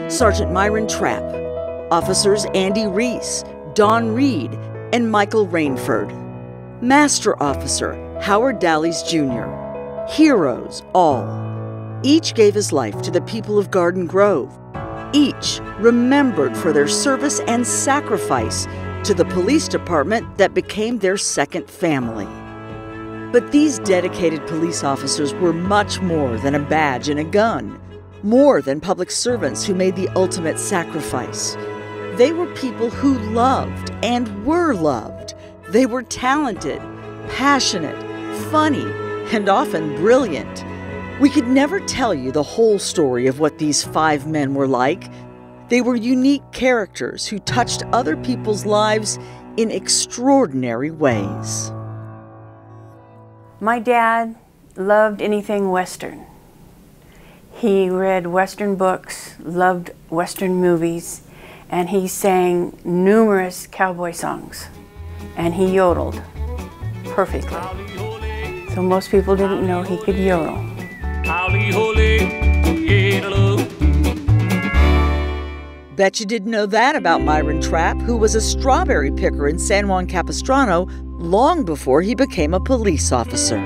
Sergeant Myron Trapp, Officers Andy Reese, Don Reed, and Michael Rainford. Master Officer Howard Dallies Jr. Heroes all. Each gave his life to the people of Garden Grove. Each remembered for their service and sacrifice to the police department that became their second family. But these dedicated police officers were much more than a badge and a gun. More than public servants who made the ultimate sacrifice. They were people who loved and were loved. They were talented, passionate, funny, and often brilliant. We could never tell you the whole story of what these 5 men were like. They were unique characters who touched other people's lives in extraordinary ways. My dad loved anything Western. He read Western books, loved Western movies, and he sang numerous cowboy songs. And he yodeled perfectly. So most people didn't know he could yodel. Bet you didn't know that about Myron Trapp, who was a strawberry picker in San Juan Capistrano long before he became a police officer.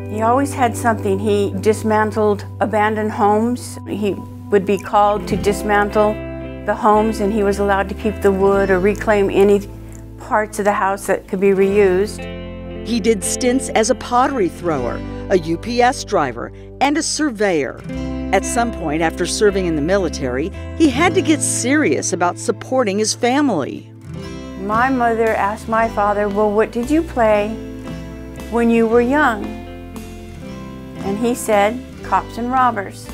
He always had something. He dismantled abandoned homes. He would be called to dismantle the homes, and he was allowed to keep the wood or reclaim any parts of the house that could be reused. He did stints as a pottery thrower, a UPS driver, and a surveyor. At some point after serving in the military, he had to get serious about supporting his family. My mother asked my father, well, what did you play when you were young? And he said, cops and robbers.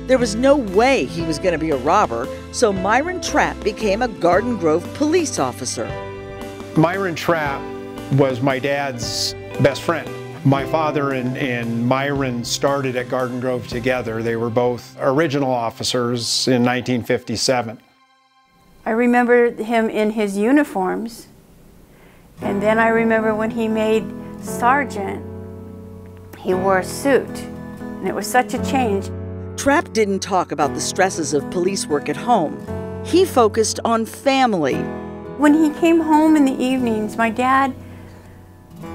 There was no way he was going to be a robber, so Myron Trapp became a Garden Grove police officer. Myron Trapp was my dad's best friend. My father and Myron started at Garden Grove together. They were both original officers in 1957. I remember him in his uniforms, and then I remember when he made sergeant, he wore a suit, and it was such a change. Trapp didn't talk about the stresses of police work at home. He focused on family. When he came home in the evenings, my dad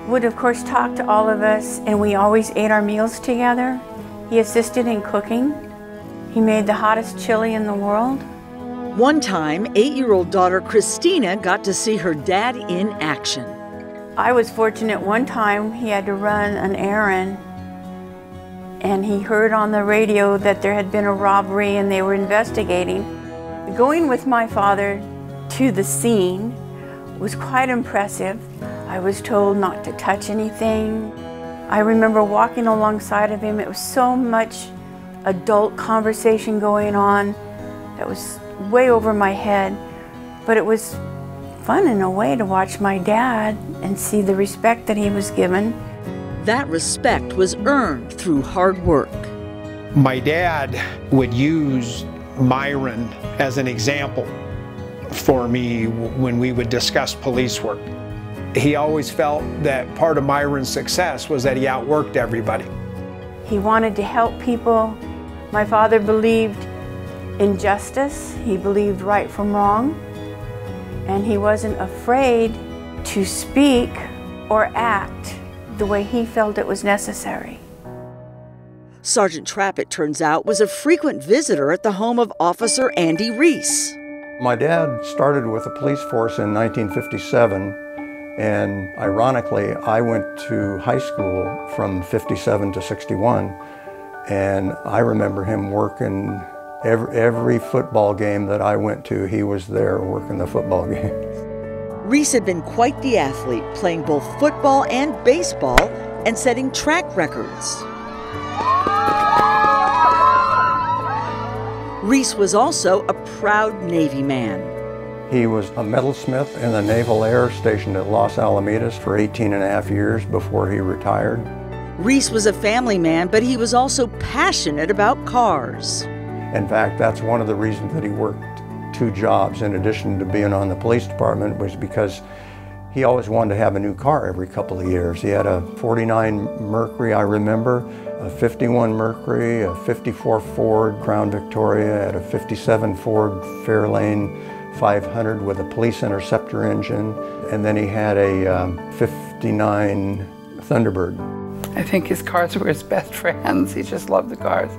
would of course talk to all of us, and we always ate our meals together. He assisted in cooking. He made the hottest chili in the world. One time, 8-year-old daughter Christina got to see her dad in action. I was fortunate one time he had to run an errand, and he heard on the radio that there had been a robbery and they were investigating. Going with my father to the scene was quite impressive. I was told not to touch anything. I remember walking alongside of him. It was so much adult conversation going on that was way over my head, but it was fun in a way to watch my dad and see the respect that he was given. That respect was earned through hard work. My dad would use Myron as an example for me when we would discuss police work. He always felt that part of Myron's success was that he outworked everybody. He wanted to help people. My father believed in justice. He believed right from wrong. And he wasn't afraid to speak or act the way he felt it was necessary. Sergeant Trapp, it turns out, was a frequent visitor at the home of Officer Andy Reese. My dad started with the police force in 1957, and ironically, I went to high school from 57 to 61, and I remember him working every football game that I went to. He was there working the football game. Reese had been quite the athlete, playing both football and baseball and setting track records. Reese was also a proud Navy man. He was a metalsmith in the Naval Air stationed at Los Alamitos for 18.5 years before he retired. Reese was a family man, but he was also passionate about cars. In fact, that's one of the reasons that he worked 2 jobs in addition to being on the police department, was because he always wanted to have a new car every couple of years. He had a 49 Mercury, I remember, a 51 Mercury, a 54 Ford Crown Victoria, and a 57 Ford Fairlane 500 with a police interceptor engine, and then he had a 59 Thunderbird. I think his cars were his best friends. He just loved the cars.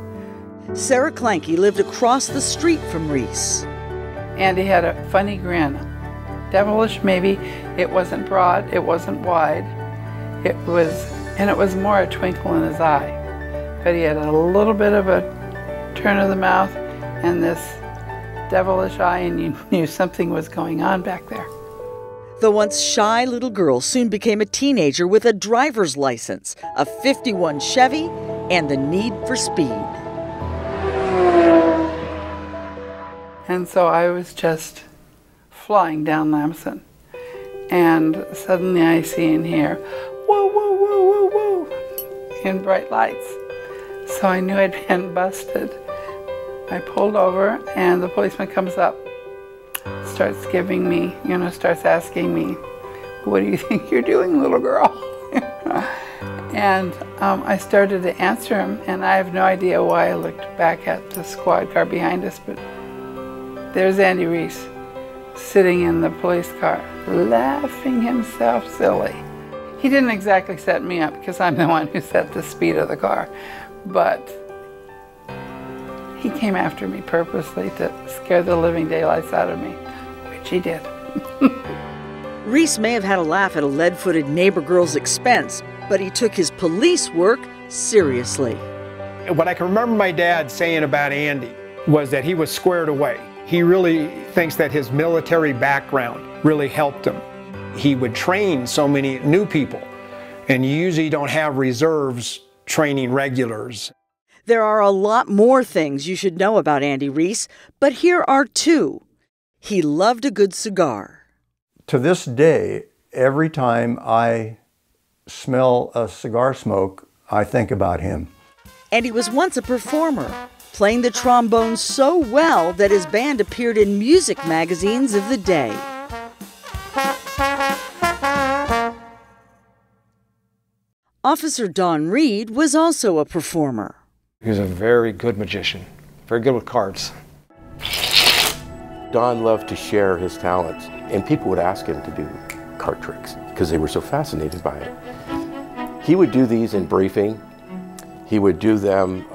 Sarah Clanky lived across the street from Reese. Andy had a funny grin. Devilish, maybe. It wasn't broad, it wasn't wide. It was more a twinkle in his eye. But he had a little bit of a turn of the mouth and this devilish eye, and you knew something was going on back there. The once shy little girl soon became a teenager with a driver's license, a 51 Chevy, and the need for speed. And so I was just flying down Lamson, and suddenly I see and hear, whoa, whoa, whoa, whoa, whoa, in bright lights. So I knew I'd been busted. I pulled over, and the policeman comes up, starts giving me, starts asking me, what do you think you're doing, little girl? And I started to answer him, and I have no idea why I looked back at the squad car behind us, but there's Andy Reese sitting in the police car, laughing himself silly. He didn't exactly set me up because I'm the one who set the speed of the car, but he came after me purposely to scare the living daylights out of me, which he did. Reese may have had a laugh at a lead-footed neighbor girl's expense, but he took his police work seriously. What I can remember my dad saying about Andy was that he was squared away. He really thinks that his military background really helped him. He would train so many new people, and you usually don't have reserves training regulars. There are a lot more things you should know about Andy Reese, but here are 2. He loved a good cigar. To this day, every time I smell a cigar smoke, I think about him. And he was once a performer, playing the trombone so well that his band appeared in music magazines of the day. Officer Don Reed was also a performer. He was a very good magician, very good with cards. Don loved to share his talents, and people would ask him to do card tricks because they were so fascinated by it. He would do these in briefing. He would do them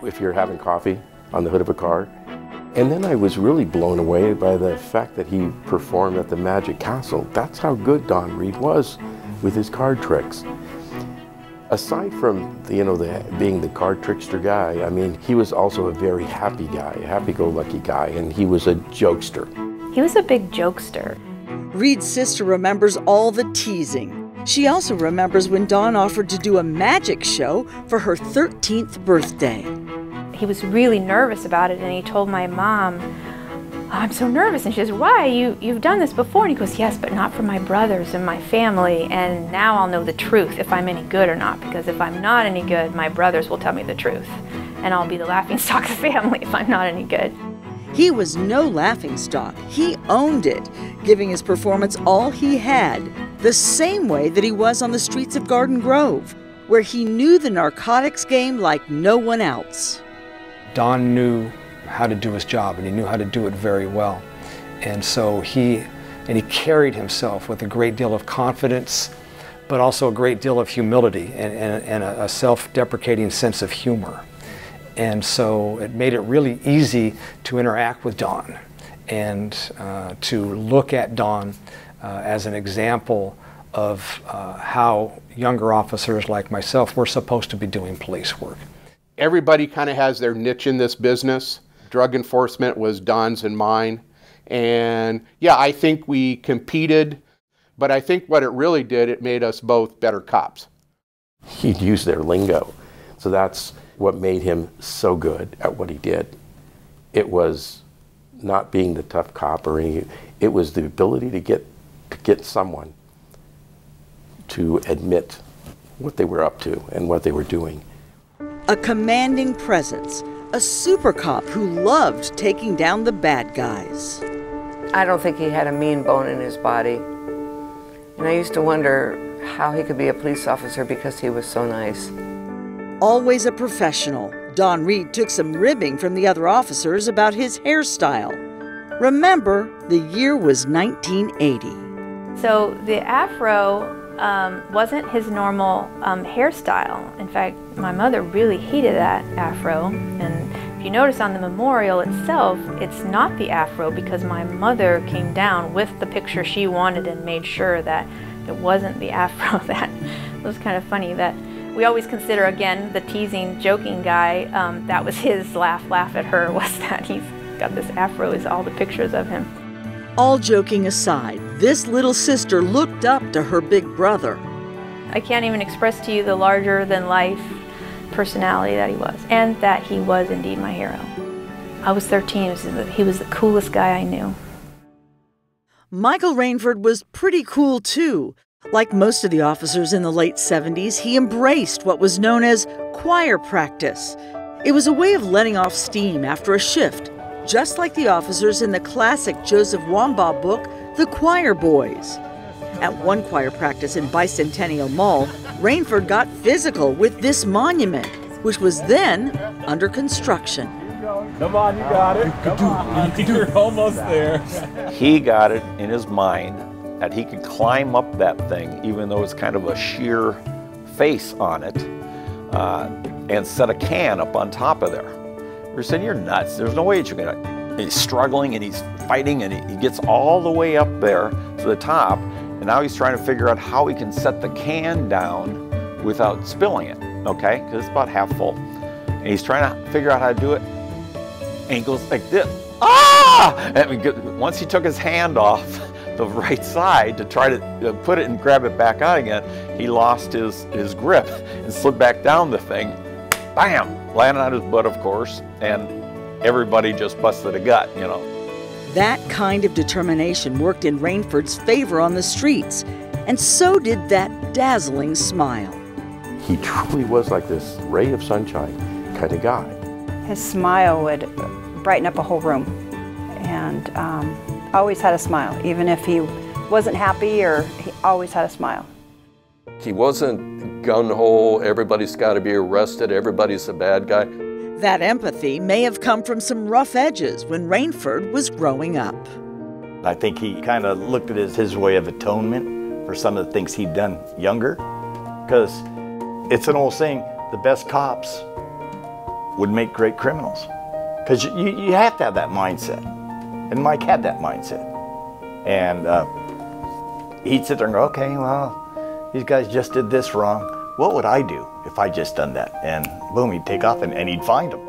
if you're having coffee on the hood of a car. And then I was really blown away by the fact that he performed at the Magic Castle. That's how good Don Reed was with his card tricks. Aside from being the card trickster guy, I mean, he was also a very happy guy, a happy-go-lucky guy, and he was a jokester. He was a big jokester. Reed's sister remembers all the teasing. She also remembers when Don offered to do a magic show for her 13th birthday. He was really nervous about it, and he told my mom, I'm so nervous. And she says, why? You've done this before. And he goes, yes, but not for my brothers and my family. And now I'll know the truth if I'm any good or not. Because if I'm not any good, my brothers will tell me the truth. And I'll be the laughingstock of the family if I'm not any good. He was no laughingstock. He owned it, giving his performance all he had, the same way that he was on the streets of Garden Grove, where he knew the narcotics game like no one else. Don knew how to do his job, and he knew how to do it very well. And so he carried himself with a great deal of confidence, but also a great deal of humility and a self-deprecating sense of humor. And so it made it really easy to interact with Don and to look at Don as an example of how younger officers like myself were supposed to be doing police work. Everybody kind of has their niche in this business. Drug enforcement was Don's and mine. And yeah, I think we competed, but I think what it really did, it made us both better cops. He'd use their lingo. So that's what made him so good at what he did. It was not being the tough cop or anything. It was the ability to get someone to admit what they were up to and what they were doing. A commanding presence, a super cop who loved taking down the bad guys. I don't think he had a mean bone in his body. And I used to wonder how he could be a police officer because he was so nice. Always a professional, Don Reed took some ribbing from the other officers about his hairstyle. Remember, the year was 1980. So the afro wasn't his normal hairstyle. In fact, my mother really hated that afro. And if you notice on the memorial itself, it's not the afro because my mother came down with the picture she wanted and made sure that it wasn't the afro. That was kind of funny that we always consider, again, the teasing, joking guy, that was his laugh at her, was that he's got this afro, is all the pictures of him. All joking aside, this little sister looked up to her big brother. I can't even express to you the larger-than-life personality that he was, and that he was indeed my hero. I was 13, he was the coolest guy I knew. Michael Rainford was pretty cool too. Like most of the officers in the late 70s, he embraced what was known as choir practice. It was a way of letting off steam after a shift, just like the officers in the classic Joseph Wambaugh book, The Choir Boys. At one choir practice in Bicentennial Mall, Rainford got physical with this monument, which was then under construction. Come on, you got it. Come on. You're almost there. He got it in his mind that he could climb up that thing, even though it's kind of a sheer face on it, and set a can up on top of there. We're saying, you're nuts. There's no way you're gonna. He's struggling and he's fighting and he gets all the way up there to the top, and now he's trying to figure out how he can set the can down without spilling it, okay? Because it's about half full. And he's trying to figure out how to do it, and he goes like this. Ah! And once he took his hand off the right side to try to put it and grab it back out again, he lost his grip and slid back down the thing. Bam! Landed on his butt, of course, and everybody just busted a gut, you know. That kind of determination worked in Rainford's favor on the streets, and so did that dazzling smile. He truly was like this ray of sunshine kind of guy. His smile would brighten up a whole room, and always had a smile. Even if he wasn't happy, or he always had a smile. He wasn't gung-ho, everybody's got to be arrested, everybody's a bad guy. That empathy may have come from some rough edges when Rainford was growing up. I think he kind of looked at it as his way of atonement for some of the things he'd done younger. Because it's an old saying, the best cops would make great criminals. Because you have to have that mindset. And Mike had that mindset. And he'd sit there and go, okay, well, these guys just did this wrong. What would I do if I just done that? And boom, he'd take off and he'd find them.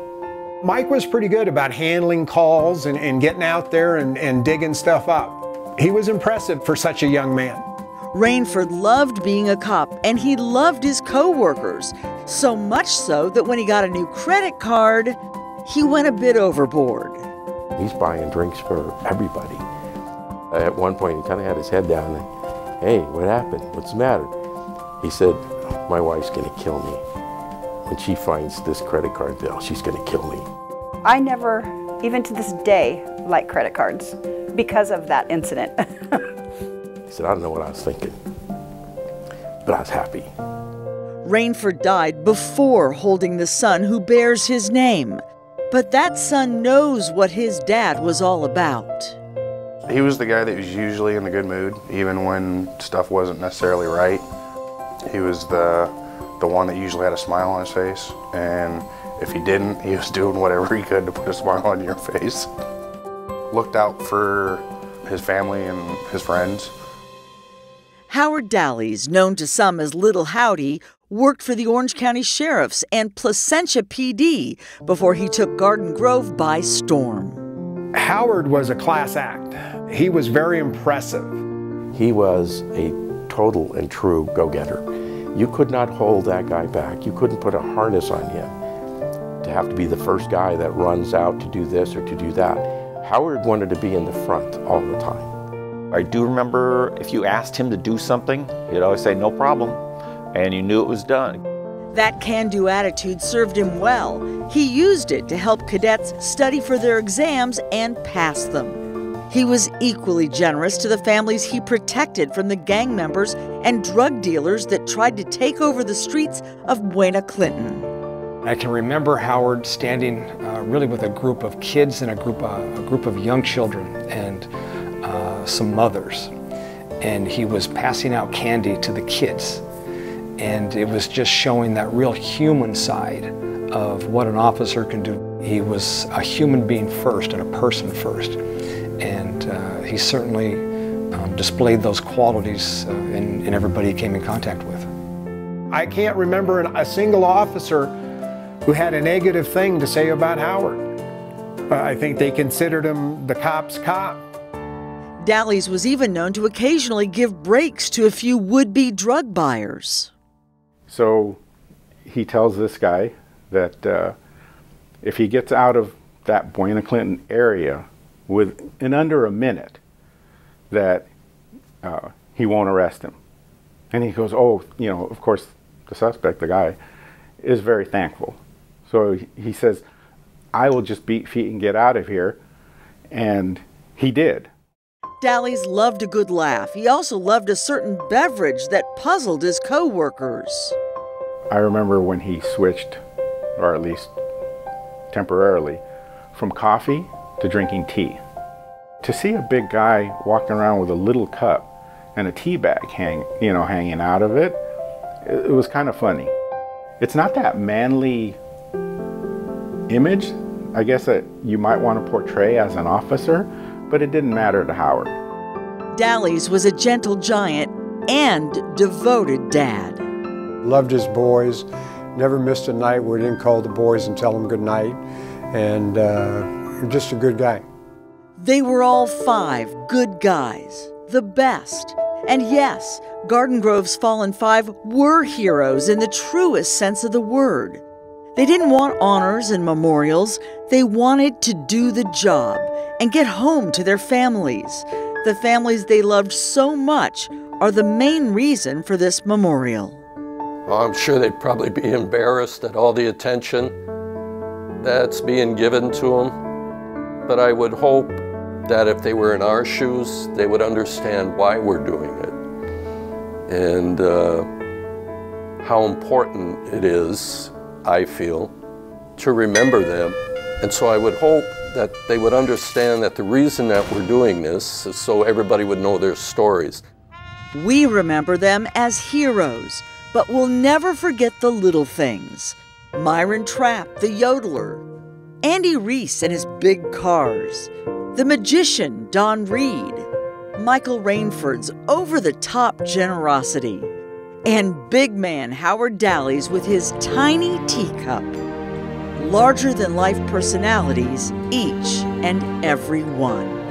Mike was pretty good about handling calls and getting out there and digging stuff up. He was impressive for such a young man. Rainford loved being a cop, and he loved his co-workers, so much so that when he got a new credit card, he went a bit overboard. He's buying drinks for everybody. At one point, he kind of had his head down. And, hey, what happened? What's the matter? He said, my wife's going to kill me. When she finds this credit card bill, she's going to kill me. I never, even to this day, like credit cards because of that incident. He said, I don't know what I was thinking, but I was happy. Rainford died before holding the son who bears his name. But that son knows what his dad was all about. He was the guy that was usually in a good mood, even when stuff wasn't necessarily right. He was the one that usually had a smile on his face, and if he didn't, he was doing whatever he could to put a smile on your face. Looked out for his family and his friends. Howard Dallies, known to some as Little Howdy, worked for the Orange County Sheriffs and Placentia PD before he took Garden Grove by storm. Howard was a class act. He was very impressive. He was a total and true go-getter. You could not hold that guy back. You couldn't put a harness on him to have to be the first guy that runs out to do this or to do that. Howard wanted to be in the front all the time. I do remember if you asked him to do something, he'd always say, no problem. And you knew it was done. That can-do attitude served him well. He used it to help cadets study for their exams and pass them. He was equally generous to the families he protected from the gang members and drug dealers that tried to take over the streets of Buena Clinton. I can remember Howard standing really with a group of kids and a group of young children and some mothers. And he was passing out candy to the kids. And it was just showing that real human side of what an officer can do. He was a human being first and a person first. And he certainly displayed those qualities in everybody he came in contact with. I can't remember a single officer who had a negative thing to say about Howard. I think they considered him the cop's cop. Dallies was even known to occasionally give breaks to a few would-be drug buyers. So he tells this guy that if he gets out of that Buena Clinton area in under a minute, that he won't arrest him. And he goes, oh, you know, of course, the suspect, the guy, is very thankful. So he says, I will just beat feet and get out of here. And he did. Dallies loved a good laugh. He also loved a certain beverage that puzzled his co-workers. I remember when he switched, or at least temporarily, from coffee to drinking tea. To see a big guy walking around with a little cup and a tea bag hanging out of it, it was kind of funny. It's not that manly image, I guess, that you might want to portray as an officer, but it didn't matter to Howard. Dallies was a gentle giant and devoted dad. Loved his boys, never missed a night where he didn't call the boys and tell them good night, and just a good guy. They were all 5 good guys, the best. And yes, Garden Grove's fallen 5 were heroes in the truest sense of the word. They didn't want honors and memorials. They wanted to do the job and get home to their families. The families they loved so much are the main reason for this memorial. Well, I'm sure they'd probably be embarrassed at all the attention that's being given to them. But I would hope that if they were in our shoes, they would understand why we're doing it and how important it is, I feel, to remember them. And so I would hope that they would understand that the reason that we're doing this is so everybody would know their stories. We remember them as heroes, but we'll never forget the little things. Myron Trapp, the yodeler, Andy Reese and his big cars, the magician, Don Reed, Michael Rainford's over-the-top generosity, and big man Howard Dallies with his tiny teacup. Larger-than-life personalities, each and every one.